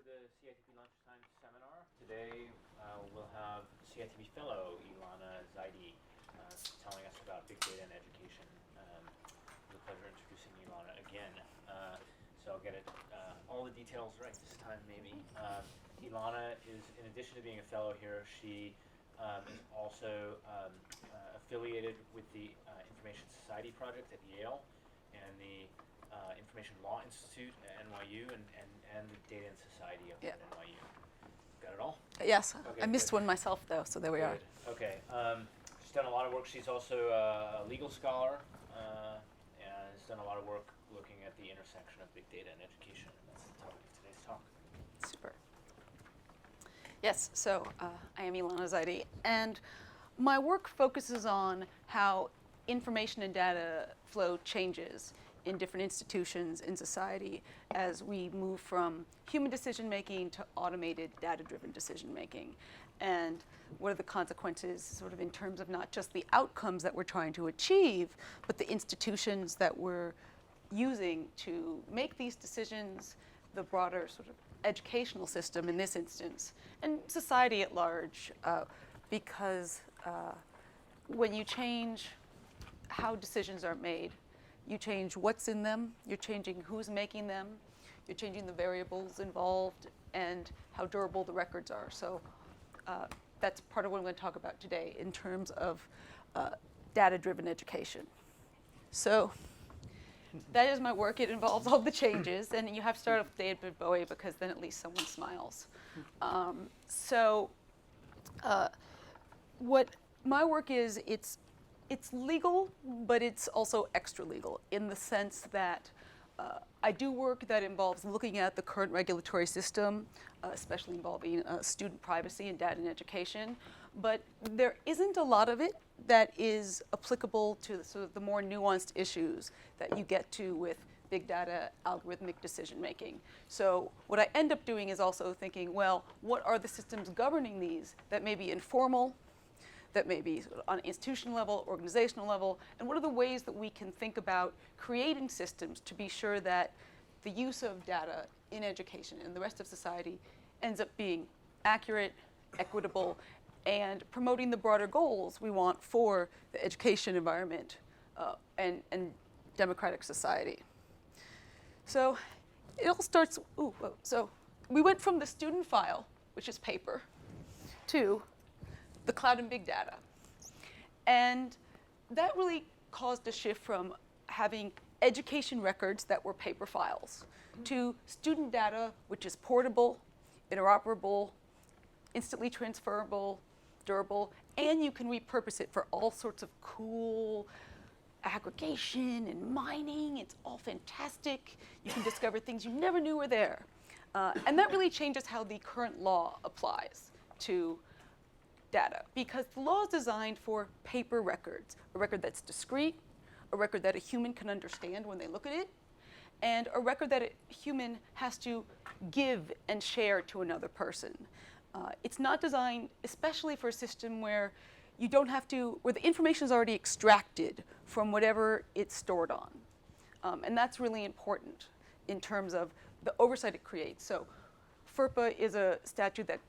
the CITP Lunchtime Seminar. Today we'll have CITP Fellow Ilana Zaidi telling us about big data and education. It's a pleasure introducing Ilana again. So I'll get it all the details right this time maybe. Ilana is, in addition to being a fellow here, she is also affiliated with the Information Society Project at Yale and the Information Law Institute at NYU and the Data and Society up at NYU. Got it all? Yes. Okay, I missed good. one myself, though, so there we are. Okay. She's done a lot of work. She's also a legal scholar and has done a lot of work looking at the intersection of big data and education. And that's the topic of today's talk. Super. Yes, so I am Ilana Zaidi, and my work focuses on how information and data flow changes in different institutions in society as we move from human decision making to automated data-driven decision making. And what are the consequences sort of in terms of not just the outcomes that we're trying to achieve, but the institutions that we're using to make these decisions, the broader sort of educational system in this instance, and society at large, because when you change how decisions are made, you change what's in them, you're changing who's making them, you're changing the variables involved, and how durable the records are. So that's part of what I'm going to talk about today in terms of data-driven education. So that is my work. It involves all the changes, and you have to start with David Bowie because then at least someone smiles. What my work is, it's legal, but it's also extra legal in the sense that I do work that involves looking at the current regulatory system, especially involving student privacy and data and education. But there isn't a lot of it that is applicable to sort of the more nuanced issues that you get to with big data algorithmic decision making. So what I end up doing is also thinking, well, what are the systems governing these that may be informal, that may be on an institutional level, organizational level, and what are the ways that we can think about creating systems to be sure that the use of data in education and the rest of society ends up being accurate, equitable, and promoting the broader goals we want for the education environment and democratic society. So it all starts, so we went from the student file, which is paper, to the cloud and big data. And that really caused a shift from having education records that were paper files to student data, which is portable, interoperable, instantly transferable, durable, and you can repurpose it for all sorts of cool aggregation and mining. It's all fantastic. You can discover things you never knew were there. And that really changes how the current law applies to data, because the law is designed for paper records, a record that's discrete, a record that a human can understand when they look at it, and a record that a human has to give and share to another person. It's not designed especially for a system where you don't have to, where the information is already extracted from whatever it's stored on. And that's really important in terms of the oversight it creates. So FERPA is a statute that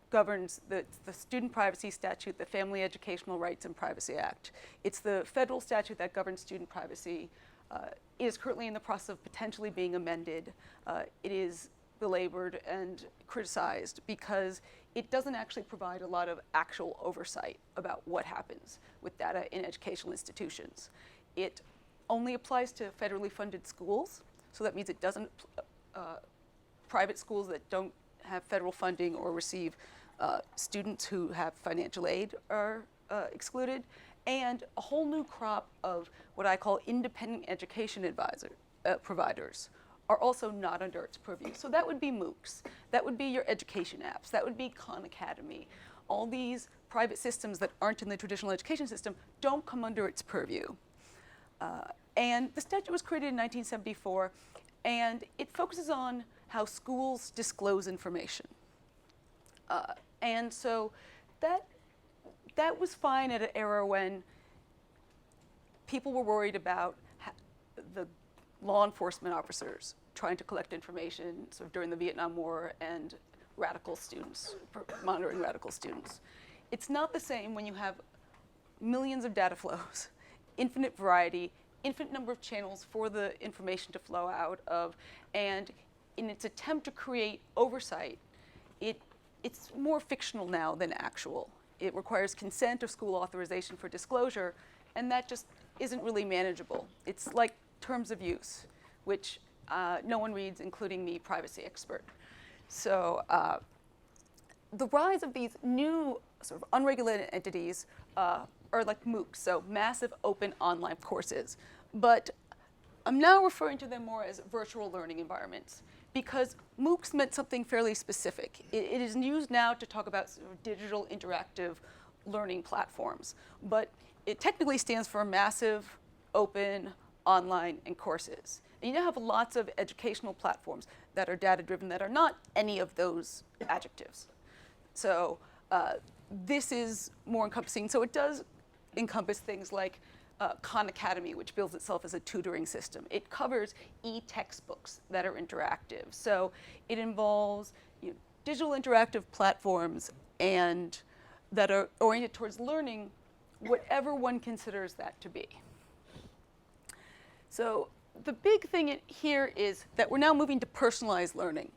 governs the Student Privacy Statute, the Family Educational Rights and Privacy Act. It's the federal statute that governs student privacy. It is currently in the process of potentially being amended. It is belabored and criticized because it doesn't actually provide a lot of actual oversight about what happens with data in educational institutions. It only applies to federally funded schools, so that means it doesn't, private schools that don't have federal funding or receive students who have financial aid are excluded, and a whole new crop of what I call independent education providers are also not under its purview. So that would be MOOCs, that would be your education apps, that would be Khan Academy. All these private systems that aren't in the traditional education system don't come under its purview. And the statute was created in 1974, and it focuses on how schools disclose information. And so that was fine at an era when people were worried about the law enforcement officers trying to collect information sort of during the Vietnam War and radical students, monitoring radical students. It's not the same when you have millions of data flows, infinite variety, infinite number of channels for the information to flow out of, and in its attempt to create oversight, it's more fictional now than actual. It requires consent or school authorization for disclosure, and that just isn't really manageable. It's like terms of use, which no one reads, including me, privacy expert. So the rise of these new sort of unregulated entities are like MOOCs, so massive open online courses. But I'm now referring to them more as virtual learning environments, because MOOCs meant something fairly specific. It is used now to talk about sort of digital interactive learning platforms, but it technically stands for massive, open, online, and courses. And you now have lots of educational platforms that are data-driven that are not any of those adjectives. So this is more encompassing. So it does encompass things like Khan Academy, which bills itself as a tutoring system. It covers e-textbooks that are interactive. So it involves digital interactive platforms and that are oriented towards learning whatever one considers that to be. So the big thing here is that we're now moving to personalized learning.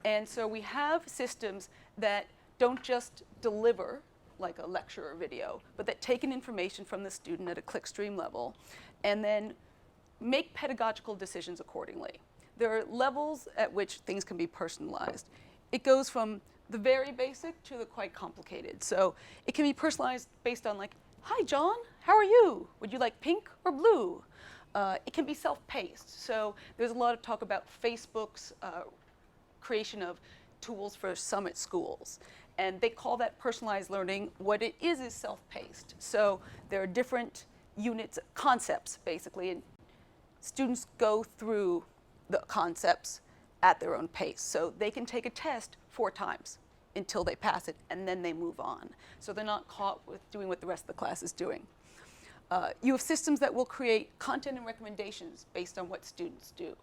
And so we have systems that don't just deliver like a lecture or video, but that take in information from the student at a clickstream level and then make pedagogical decisions accordingly. There are levels at which things can be personalized. It goes from the very basic to the quite complicated. So it can be personalized based on like, hi John, how are you? Would you like pink or blue? It can be self-paced. So there's a lot of talk about Facebook's creation of tools for summit schools. And they call that personalized learning. What it is self-paced. So there are different units, concepts basically, and students go through the concepts at their own pace. So they can take a test 4 times until they pass it, and then they move on. So they're not caught with doing what the rest of the class is doing. You have systems that will create content and recommendations based on what students do.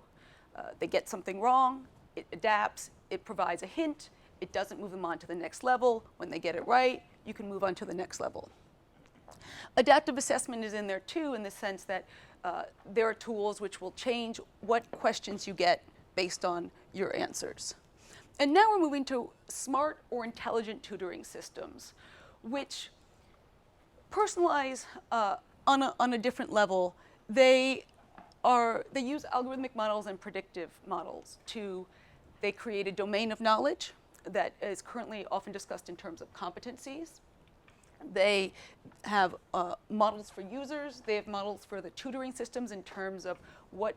They get something wrong, it adapts, it provides a hint, it doesn't move them on to the next level. When they get it right, you can move on to the next level. Adaptive assessment is in there too, in the sense that there are tools which will change what questions you get based on your answers. And now we're moving to smart or intelligent tutoring systems, which personalize on a different level. They use algorithmic models and predictive models they create a domain of knowledge that is currently often discussed in terms of competencies. They have models for users. They have models for the tutoring systems in terms of what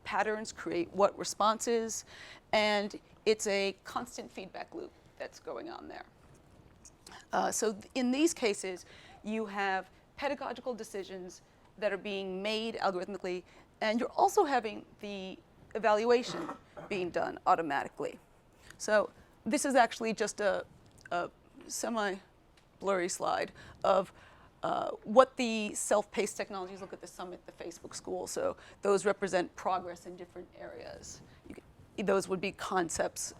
patterns create what responses. And it's a constant feedback loop that's going on there. So in these cases, you have pedagogical decisions that are being made algorithmically, and you're also having the evaluation being done automatically. So this is actually just a semi-blurry slide of what the self-paced technologies look at the summit, the Facebook school. So those represent progress in different areas. Those would be concepts,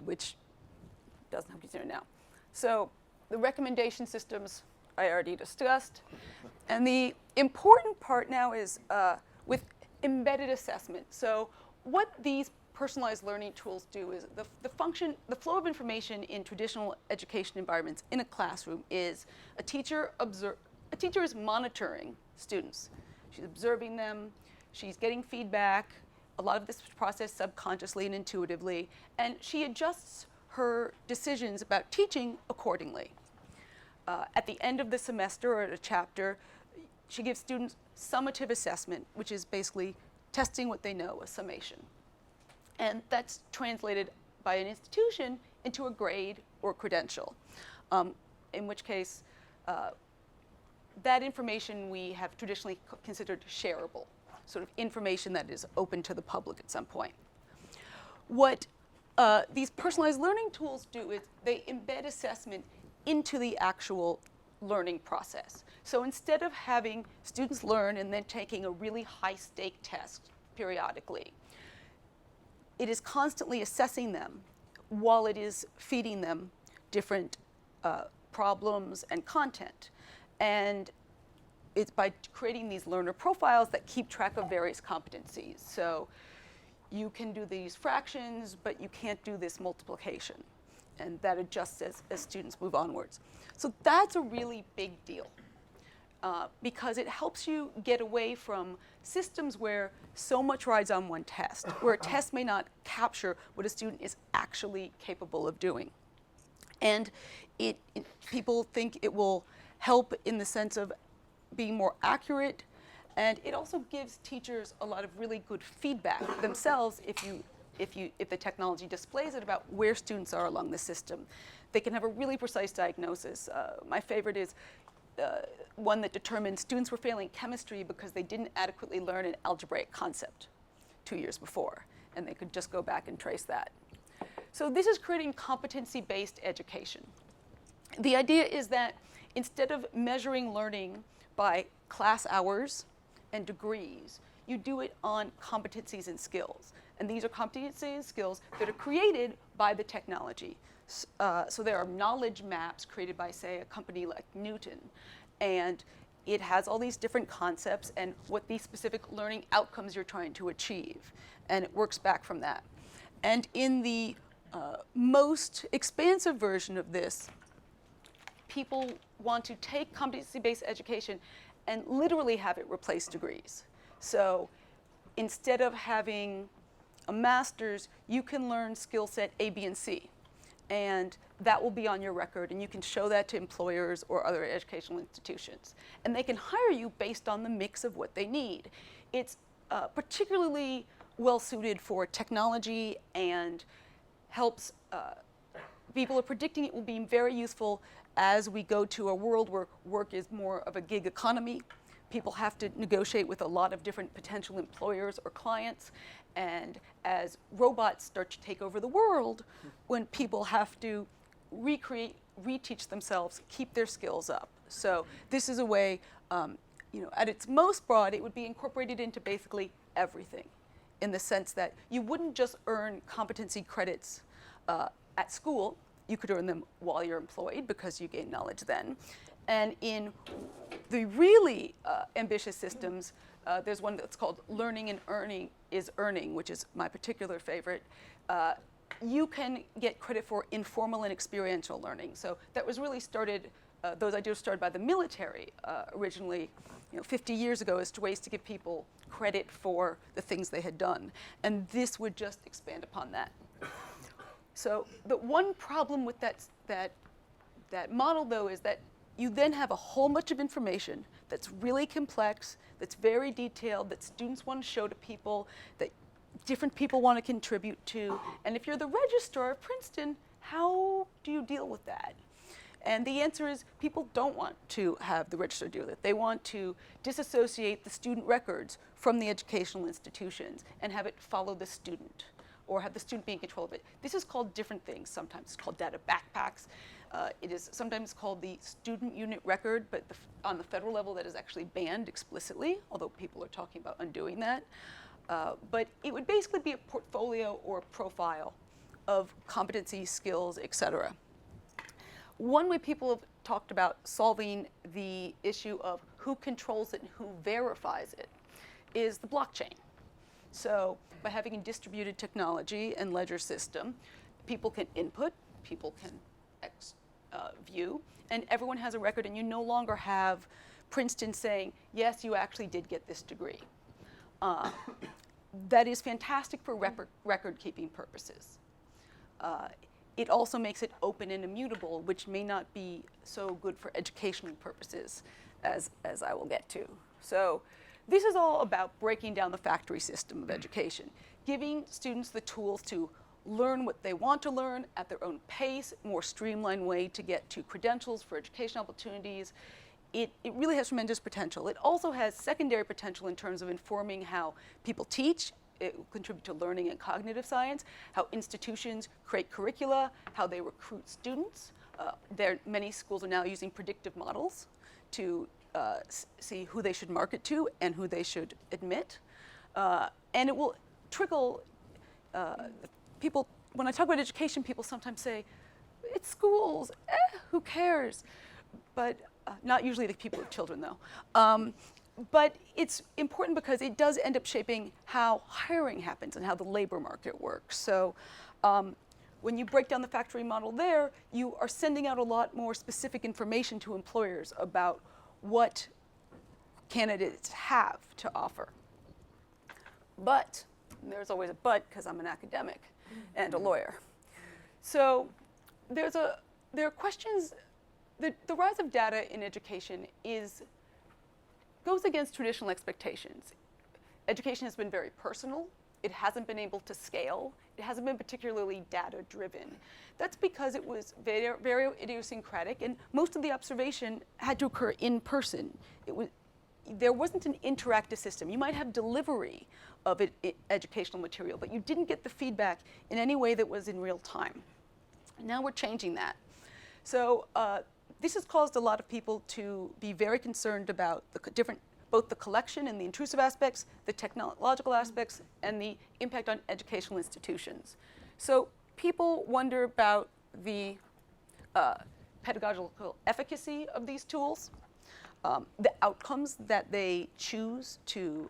which doesn't have to consider now. So the recommendation systems I already discussed. And the important part now is with embedded assessment. So what these personalized learning tools do is the flow of information in traditional education environments in a classroom is a teacher is monitoring students. She's observing them, she's getting feedback, a lot of this process subconsciously and intuitively, and she adjusts her decisions about teaching accordingly. At the end of the semester or at a chapter, she gives students summative assessment, which is basically testing what they know, a summation. And that's translated by an institution into a grade or credential, in which case that information we have traditionally considered shareable, sort of information that is open to the public at some point. What these personalized learning tools do is they embed assessment into the actual learning process. So instead of having students learn and then taking a really high-stake test periodically, it is constantly assessing them while it is feeding them different problems and content. And it's by creating these learner profiles that keep track of various competencies. So you can do these fractions, but you can't do this multiplication. And that adjusts as students move onwards. So that's a really big deal because it helps you get away from systems where so much rides on one test, where a test may not capture what a student is actually capable of doing. And people think it will help in the sense of being more accurate, and it also gives teachers a lot of really good feedback themselves if the technology displays it about where students are along the system. They can have a really precise diagnosis. My favorite is one that determined students were failing chemistry because they didn't adequately learn an algebraic concept 2 years before, and they could just go back and trace that. So this is creating competency-based education. The idea is that instead of measuring learning by class hours and degrees, you do it on competencies and skills. And these are competencies and skills that are created by the technology. So there are knowledge maps created by, say, a company like Newton. And it has all these different concepts and what these specific learning outcomes you're trying to achieve. And it works back from that. And in the most expansive version of this, people want to take competency-based education and literally have it replace degrees. So instead of having a master's, you can learn skill set A, B, and C. And that will be on your record, and you can show that to employers or other educational institutions. And they can hire you based on the mix of what they need. It's particularly well suited for technology and helps, people are predicting it will be very useful as we go to a world where work is more of a gig economy. People have to negotiate with a lot of different potential employers or clients. And as robots start to take over the world, when people have to reteach themselves, keep their skills up. So this is a way, at its most broad, it would be incorporated into basically everything, in the sense that you wouldn't just earn competency credits at school. You could earn them while you're employed because you gain knowledge then. And in the really ambitious systems, there's one that's called Learning and Earning is Earning, which is my particular favorite. You can get credit for informal and experiential learning. So that was really started, those ideas started by the military originally, 50 years ago, as ways to give people credit for the things they had done. And this would just expand upon that. So the one problem with that model, though, is that you then have a whole bunch of information that's really complex, that's very detailed, that students want to show to people, that different people want to contribute to. And if you're the registrar of Princeton, how do you deal with that? And the answer is people don't want to have the registrar deal with it. They want to disassociate the student records from the educational institutions and have it follow the student, or have the student be in control of it. This is called different things. Sometimes it's called data backpacks. It is sometimes called the student unit record, but on the federal level that is actually banned explicitly, although people are talking about undoing that. But it would basically be a portfolio or profile of competency, skills, et cetera. One way people have talked about solving the issue of who controls it and who verifies it is the blockchain. So by having a distributed technology and ledger system, people can input, people can view, and everyone has a record, and you no longer have Princeton saying, yes, you actually did get this degree. That is fantastic for record-keeping purposes. It also makes it open and immutable, which may not be so good for educational purposes, as I will get to. So this is all about breaking down the factory system of education, giving students the tools to learn what they want to learn at their own pace, more streamlined way to get to credentials for educational opportunities. It really has tremendous potential. It also has secondary potential in terms of informing how people teach. It will contribute to learning and cognitive science, how institutions create curricula, how they recruit students, Many schools are now using predictive models to see who they should market to and who they should admit. And it will trickle people. When I talk about education, people sometimes say, it's schools, who cares? But not usually the people with children, though. But it's important because it does end up shaping how hiring happens and how the labor market works. So when you break down the factory model there, you are sending out a lot more specific information to employers about what candidates have to offer. But, and there's always a but because I'm an academic and a lawyer. So there are questions. The rise of data in education goes against traditional expectations. Education has been very personal. It hasn't been able to scale. It hasn't been particularly data-driven. That's because it was very, very idiosyncratic, and most of the observation had to occur in person. There wasn't an interactive system. You might have delivery of educational material, but you didn't get the feedback in any way that was in real time. Now we're changing that. So this has caused a lot of people to be very concerned about both the collection and the intrusive aspects, the technological aspects, and the impact on educational institutions. So people wonder about the pedagogical efficacy of these tools, the outcomes that they choose to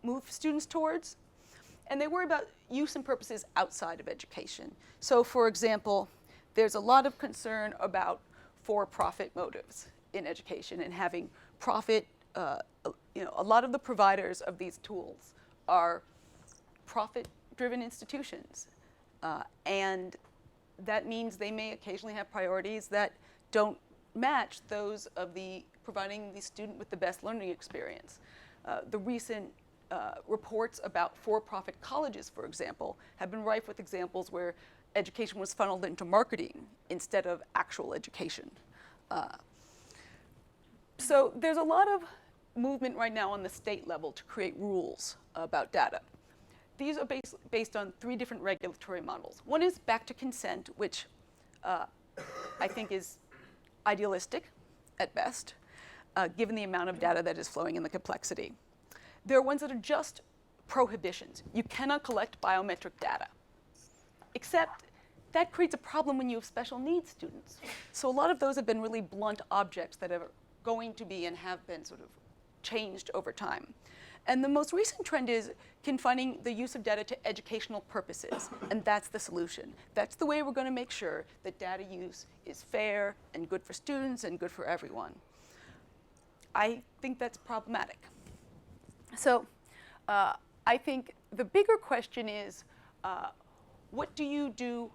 move students towards, and they worry about use and purposes outside of education. So for example, there's a lot of concern about for-profit motives in education and having profit. A lot of the providers of these tools are profit-driven institutions, and that means they may occasionally have priorities that don't match those of providing the student with the best learning experience. The recent reports about for-profit colleges, for example, have been rife with examples where education was funneled into marketing instead of actual education. So there's a lot of movement right now on the state level to create rules about data. These are based on 3 different regulatory models. One is back to consent, which I think is idealistic at best, given the amount of data that is flowing and the complexity. There are ones that are just prohibitions. You cannot collect biometric data, except that creates a problem when you have special needs students. So a lot of those have been really blunt objects that are going to be and have been sort of changed over time. And the most recent trend is confining the use of data to educational purposes, and that's the solution. That's the way we're going to make sure that data use is fair and good for students and good for everyone. I think that's problematic. So I think the bigger question is, what do you do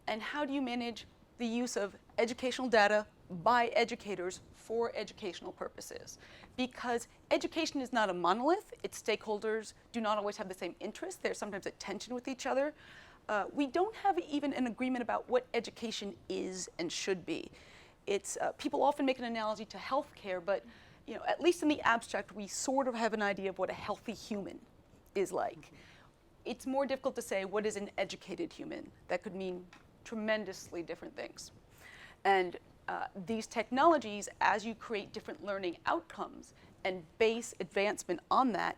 and how do you manage the use of educational data by educators for educational purposes? Because education is not a monolith. Its stakeholders do not always have the same interests. They're sometimes at tension with each other. We don't have even an agreement about what education is and should be. People often make an analogy to healthcare, but at least in the abstract, we sort of have an idea of what a healthy human is like. It's more difficult to say what is an educated human. That could mean tremendously different things. And these technologies, as you create different learning outcomes and base advancement on that,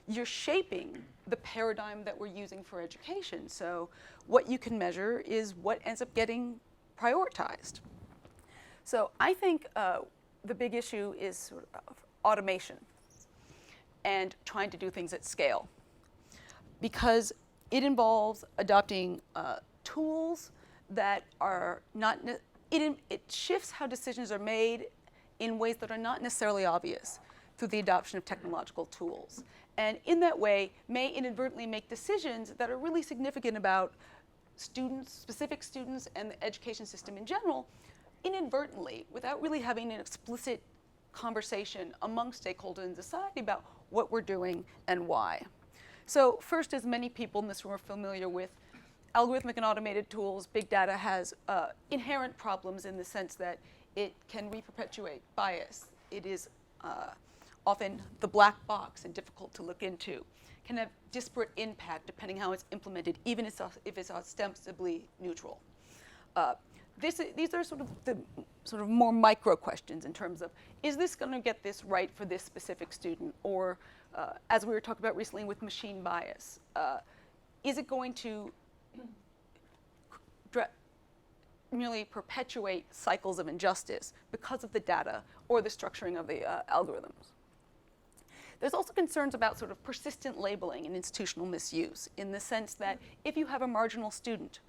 you're shaping the paradigm that we're using for education. So what you can measure is what ends up getting prioritized. So I think the big issue is sort of automation and trying to do things at scale, because it involves adopting tools that are not, it shifts how decisions are made in ways that are not necessarily obvious through the adoption of technological tools. And in that way, may inadvertently make decisions that are really significant about students, specific students, and the education system in general, inadvertently, without really having an explicit conversation among stakeholders in society about what we're doing and why. So first, as many people in this room are familiar with, algorithmic and automated tools, big data has inherent problems in the sense that it can re-perpetuate bias. It is often the black box and difficult to look into, can have disparate impact depending how it's implemented, even if it's ostensibly neutral. these are sort of the more micro questions in terms of, is this going to get this right for this specific student? Or as we were talking about recently with machine bias, is it going to merely perpetuate cycles of injustice because of the data or the structuring of the algorithms? There's also concerns about sort of persistent labeling and institutional misuse, in the sense that if you have a marginal student,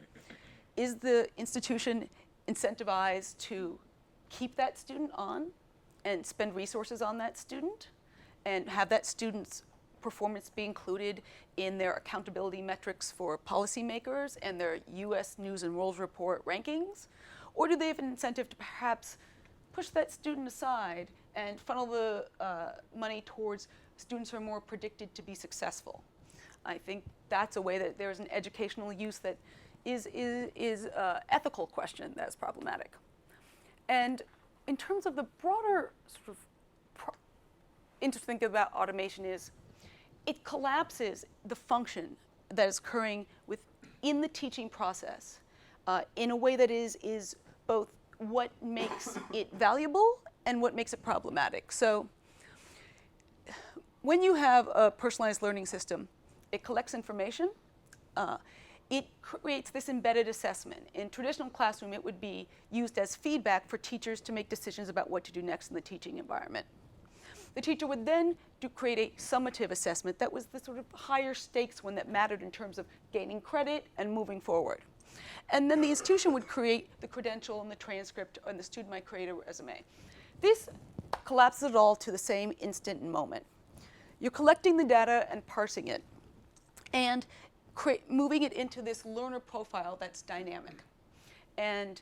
is the institution incentivized to keep that student on and spend resources on that student and have that student's performance be included in their accountability metrics for policymakers and their US News and World Report rankings? Or do they have an incentive to perhaps push that student aside and funnel the money towards students who are more predicted to be successful? I think that's a way that there's an educational use that is an ethical question that's problematic. And in terms of the broader sort of interesting thing about automation is it collapses the function that is occurring within the teaching process in a way that is both what makes it valuable and what makes it problematic. So when you have a personalized learning system, it collects information. It creates this embedded assessment. In traditional classroom, it would be used as feedback for teachers to make decisions about what to do next in the teaching environment. The teacher would then create a summative assessment that was the sort of higher stakes one that mattered in terms of gaining credit and moving forward. And then the institution would create the credential and the transcript, and the student might create a resume. This collapses it all to the same instant and moment. You're collecting the data and parsing it, and moving it into this learner profile that's dynamic. And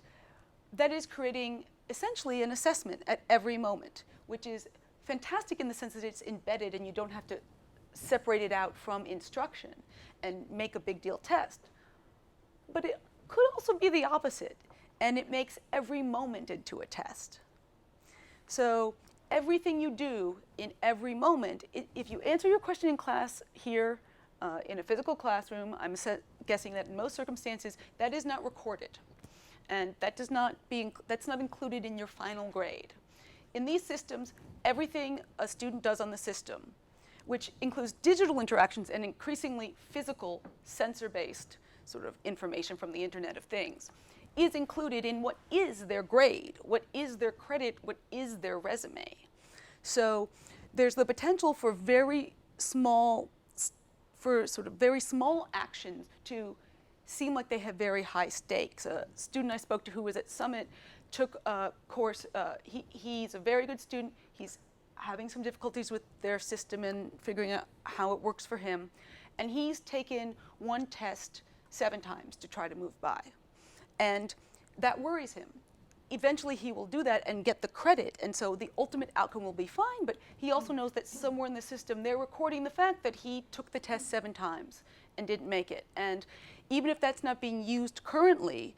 that is creating essentially an assessment at every moment, which is fantastic in the sense that it's embedded and you don't have to separate it out from instruction and make a big deal test. But it could also be the opposite, and it makes every moment into a test. So everything you do in every moment, if you answer your question in class here, in a physical classroom, I'm guessing that in most circumstances, that is not recorded. And that's not included in your final grade. In these systems, everything a student does on the system, which includes digital interactions and increasingly physical, sensor-based sort of information from the Internet of Things, is included in what is their grade, what is their credit, what is their resume. So there's the potential for very small actions to seem like they have very high stakes. A student I spoke to who was at Summit took a course. He's a very good student. He's having some difficulties with their system and figuring out how it works for him. And he's taken one test 7 times to try to move by. And that worries him. Eventually he will do that and get the credit, and so the ultimate outcome will be fine, but he also knows that somewhere in the system they're recording the fact that he took the test 7 times and didn't make it. And even if that's not being used currently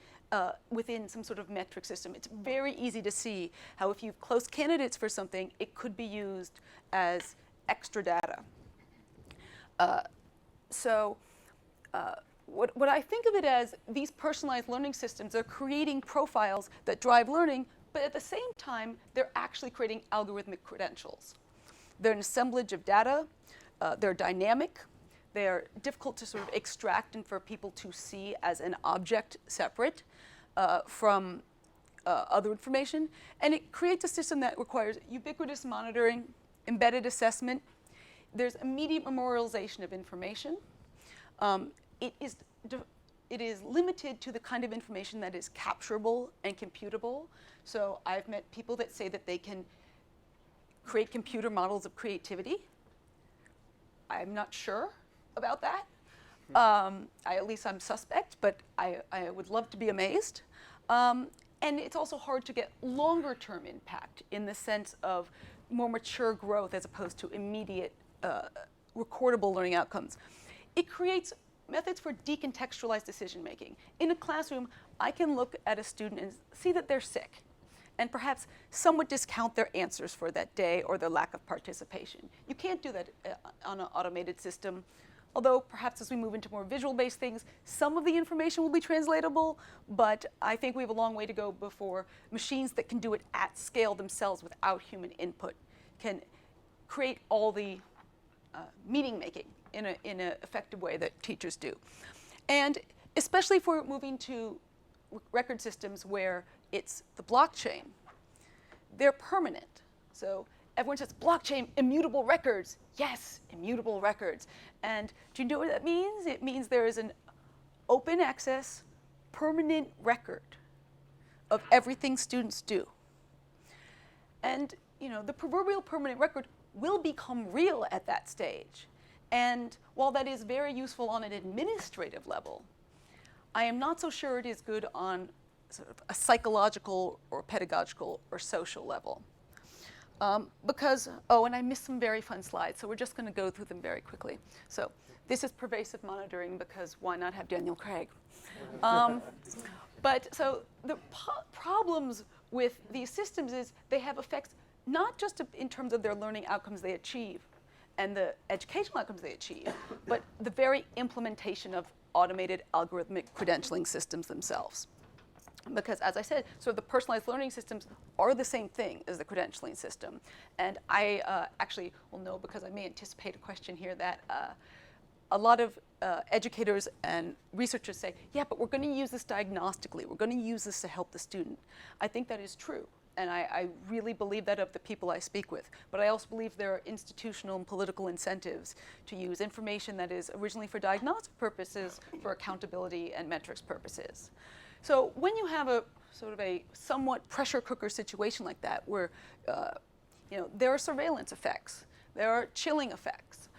within some sort of metric system, it's very easy to see how if you have close candidates for something, it could be used as extra data. What I think of it as, these personalized learning systems are creating profiles that drive learning, but at the same time, they're actually creating algorithmic credentials. They're an assemblage of data, they're dynamic, they're difficult to sort of extract and for people to see as an object separate from other information, and it creates a system that requires ubiquitous monitoring, embedded assessment. There's immediate memorialization of information. It is limited to the kind of information that is capturable and computable. So I've met people that say that they can create computer models of creativity. I'm not sure about that. At least I'm suspect, but I would love to be amazed. And it's also hard to get longer term impact in the sense of more mature growth as opposed to immediate recordable learning outcomes. It creates methods for decontextualized decision making. In a classroom, I can look at a student and see that they're sick, and perhaps somewhat discount their answers for that day or their lack of participation. You can't do that on an automated system although perhaps as we move into more visual-based things, some of the information will be translatable, but I think we have a long way to go before machines that can do it at scale themselves without human input can create all the meaning making in an effective way that teachers do. And especially if we're moving to record systems where it's the blockchain, they're permanent. So everyone says, blockchain, immutable records. Yes, immutable records. And do you know what that means? It means there is an open access, permanent record of everything students do. And the proverbial permanent record will become real at that stage. And while that is very useful on an administrative level, I am not so sure it is good on sort of a psychological or pedagogical or social level. Because, and I missed some very fun slides, so we're just going to go through them very quickly. So this is pervasive monitoring, because why not have Daniel Craig? But so the problems with these systems is they have effects not just in terms of their learning outcomes they achieve and the educational outcomes they achieve, but the very implementation of automated algorithmic credentialing systems themselves. Because as I said, sort of the personalized learning systems are the same thing as the credentialing system. And I actually will know, because I may anticipate a question here, that a lot of educators and researchers say, yeah, but we're going to use this diagnostically. We're going to use this to help the student. I think that is true. And I really believe that of the people I speak with. But I also believe there are institutional and political incentives to use information that is originally for diagnostic purposes for accountability and metrics purposes. So when you have a sort of a somewhat pressure cooker situation like that, where there are surveillance effects, there are chilling effects,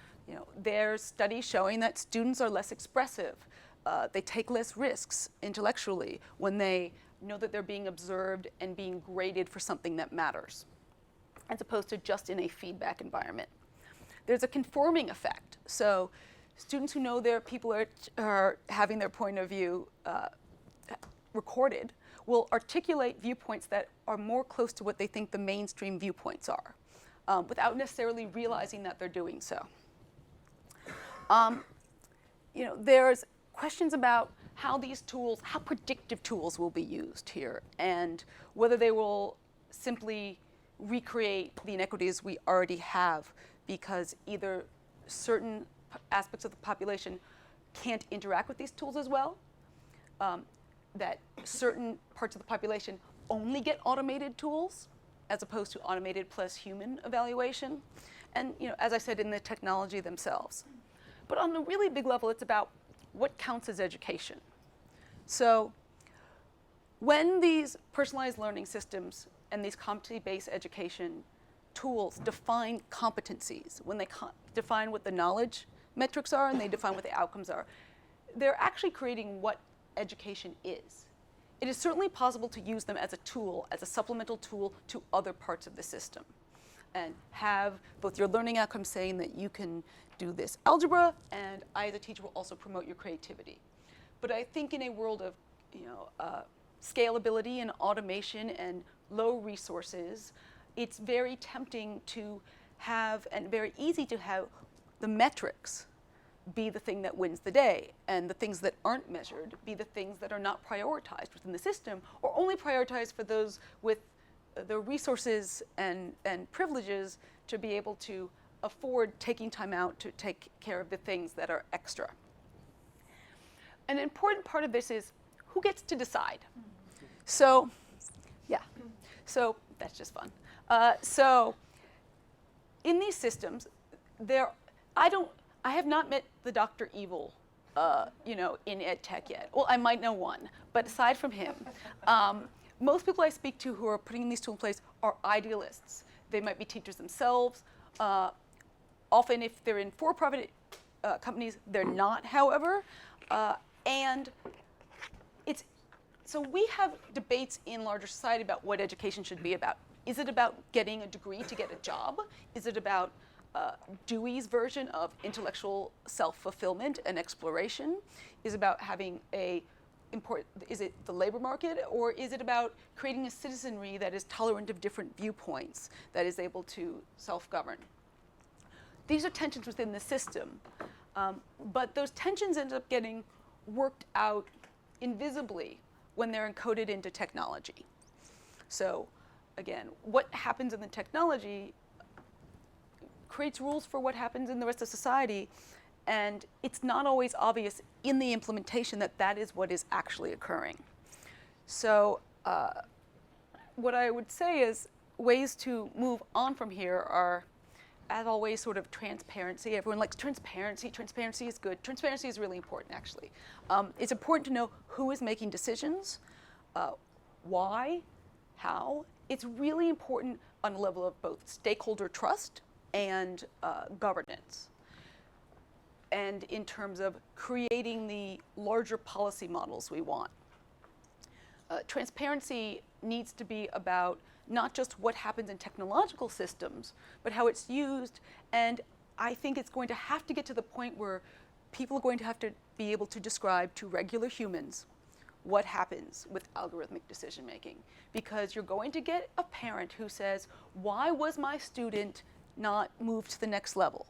there's studies showing that students are less expressive, they take less risks intellectually when they know that they're being observed and being graded for something that matters, as opposed to just in a feedback environment. There's a conforming effect. So students who know their people are having their point of view recorded will articulate viewpoints that are more close to what they think the mainstream viewpoints are, without necessarily realizing that they're doing so. There's questions about how these tools, how predictive tools will be used here, and whether they will simply recreate the inequities we already have because either certain aspects of the population can't interact with these tools as well, that certain parts of the population only get automated tools as opposed to automated plus human evaluation, and as I said, in the technology themselves. But on a really big level, it's about what counts as education. So when these personalized learning systems and these competency-based education tools define competencies, when they define what the knowledge metrics are and they define what the outcomes are, they're actually creating what education is. It is certainly possible to use them as a tool, as a supplemental tool to other parts of the system, and have both your learning outcomes saying that you can do this algebra, and I as a teacher will also promote your creativity. But I think in a world of scalability and automation and low resources, it's very tempting to have, and very easy to have, the metrics be the thing that wins the day, and the things that aren't measured be the things that are not prioritized within the system, or only prioritized for those with the resources and privileges to be able to afford taking time out to take care of the things that are extra. An important part of this is who gets to decide. So, yeah, so that's just fun. So in these systems, I have not met the Dr. Evil, in ed tech yet. Well, I might know one, but aside from him, most people I speak to who are putting these tools in place are idealists. They might be teachers themselves. Often, if they're in for-profit companies, they're not, however. And so we have debates in larger society about what education should be about. Is it about getting a degree to get a job? Is it about Dewey's version of intellectual self-fulfillment and exploration? Is it about having is it the labor market, or is it about creating a citizenry that is tolerant of different viewpoints, that is able to self-govern? These are tensions within the system. But those tensions end up getting worked out invisibly when they're encoded into technology. So again, what happens in the technology creates rules for what happens in the rest of society, and it's not always obvious in the implementation that that is what is actually occurring. So what I would say is ways to move on from here are, as always, sort of transparency. Everyone likes transparency. Transparency is good. Transparency is really important, actually. It's important to know who is making decisions, why, how. It's really important on a level of both stakeholder trust and governance, and in terms of creating the larger policy models we want. Transparency needs to be about not just what happens in technological systems, but how it's used. And I think it's going to have to get to the point where people are going to have to be able to describe to regular humans what happens with algorithmic decision making. Because you're going to get a parent who says, why was my student not moved to the next level?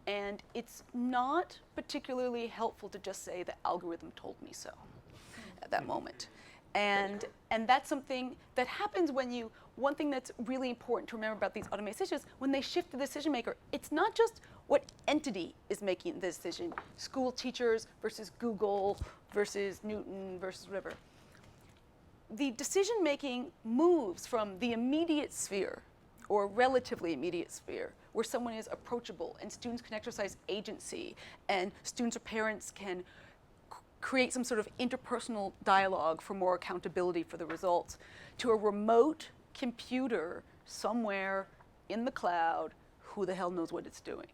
And it's not particularly helpful to just say the algorithm told me so at that moment. And that's something that happens when you, one thing that's really important to remember about these automated systems, when they shift the decision maker, it's not just what entity is making the decision, school teachers versus Google versus Newton versus whatever. The decision making moves from the immediate sphere, or relatively immediate sphere, where someone is approachable and students can exercise agency and students or parents can create some sort of interpersonal dialogue for more accountability for the results, to a remote computer somewhere in the cloud, who the hell knows what it's doing.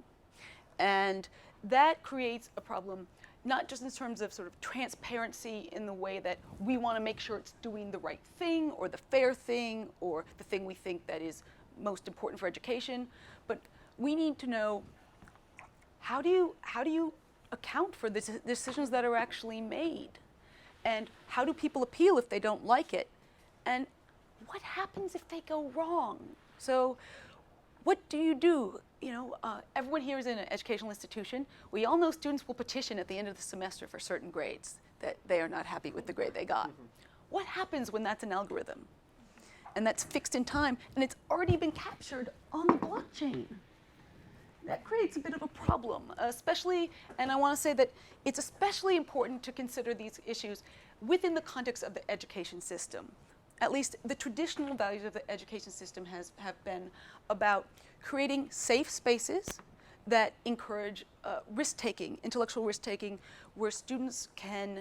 And that creates a problem, not just in terms of sort of transparency in the way that we want to make sure it's doing the right thing or the fair thing or the thing we think that is most important for education, but we need to know, how do you account for the decisions that are actually made? And how do people appeal if they don't like it? And what happens if they go wrong? So what do you do? You know, everyone here is in an educational institution. We all know students will petition at the end of the semester for certain grades that they are not happy with the grade they got. What happens when that's an algorithm? And that's fixed in time, and it's already been captured on the blockchain. That creates a bit of a problem, especially, and I want to say that it's especially important to consider these issues within the context of the education system. At least the traditional values of the education system have been about creating safe spaces that encourage risk-taking, intellectual risk-taking, where students can,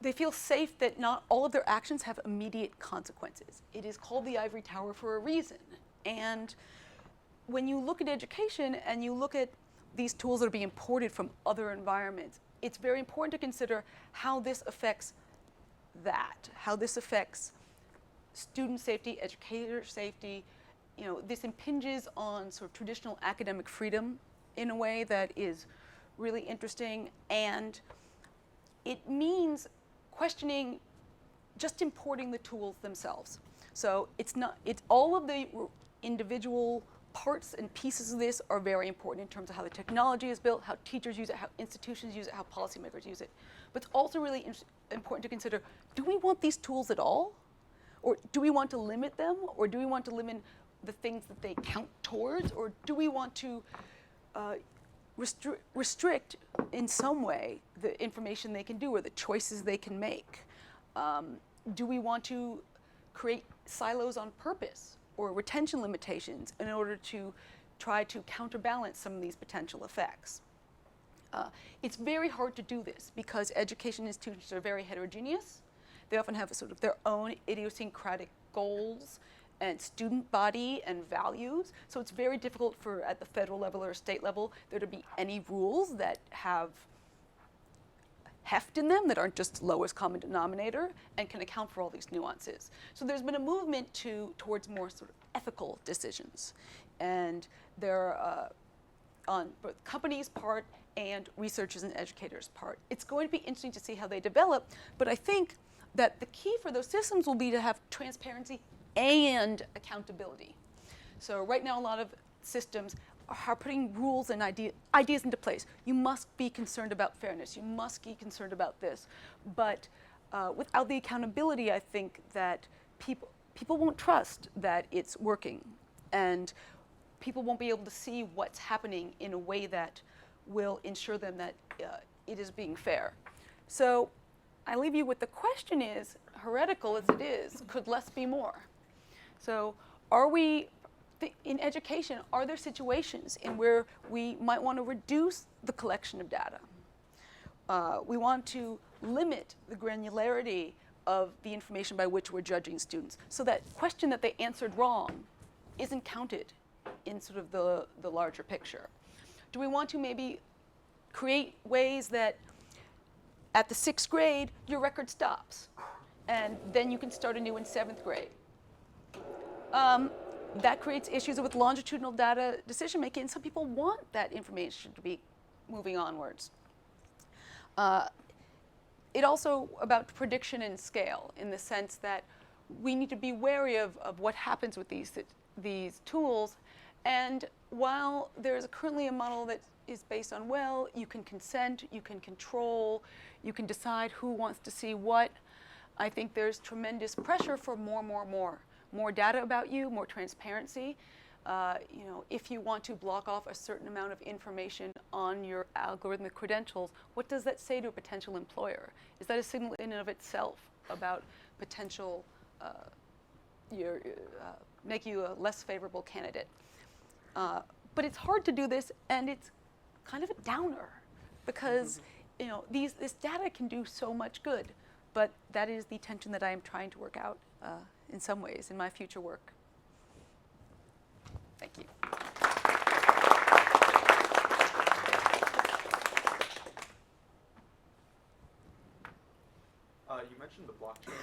they feel safe that not all of their actions have immediate consequences. It is called the ivory tower for a reason. And when you look at education and you look at these tools that are being imported from other environments, it's very important to consider how this affects that, how this affects student safety, educator safety. You know, this impinges on sort of traditional academic freedom in a way that is really interesting, and it means questioning just importing the tools themselves. So it's all of the individual parts and pieces of this are very important in terms of how the technology is built, how teachers use it, how institutions use it, how policymakers use it. But it's also really important to consider, do we want these tools at all? Or do we want to limit them? Or do we want to limit the things that they count towards? Or do we want to restrict in some way the information they can do or the choices they can make? Do we want to create silos on purpose or retention limitations in order to try to counterbalance some of these potential effects? It's very hard to do this because education institutions are very heterogeneous. They often have sort of their own idiosyncratic goals and student body and values. So it's very difficult for, at the federal level or state level, there to be any rules that have heft in them, that aren't just lowest common denominator and can account for all these nuances. So there's been a movement towards more sort of ethical decisions. And they're on both companies' part and researchers and educators' part. It's going to be interesting to see how they develop, but I think that the key for those systems will be to have transparency and accountability. So right now a lot of systems are putting rules and ideas into place. You must be concerned about fairness. You must be concerned about this. But without the accountability, I think that people won't trust that it's working. And people won't be able to see what's happening in a way that will ensure them that it is being fair. So I leave you with the question is, heretical as it is, could less be more? So are we, in education, are there situations in where we might want to reduce the collection of data? We want to limit the granularity of the information by which we're judging students, so that question that they answered wrong isn't counted in sort of the larger picture. Do we want to maybe create ways that at the 6th grade, your record stops, and then you can start anew in 7th grade? That creates issues with longitudinal data decision making, and some people want that information to be moving onwards. It also about prediction and scale, in the sense that we need to be wary of what happens with these tools. And while there's currently a model that is based on, well, you can consent, you can control, you can decide who wants to see what, I think there's tremendous pressure for more data about you, more transparency. If you want to block off a certain amount of information on your algorithmic credentials, what does that say to a potential employer? Is that a signal in and of itself about potential, make you a less favorable candidate? But it's hard to do this, and it's kind of a downer, because this data can do so much good, but that is the tension that I am trying to work out in some ways in my future work. Thank you. You mentioned the blockchain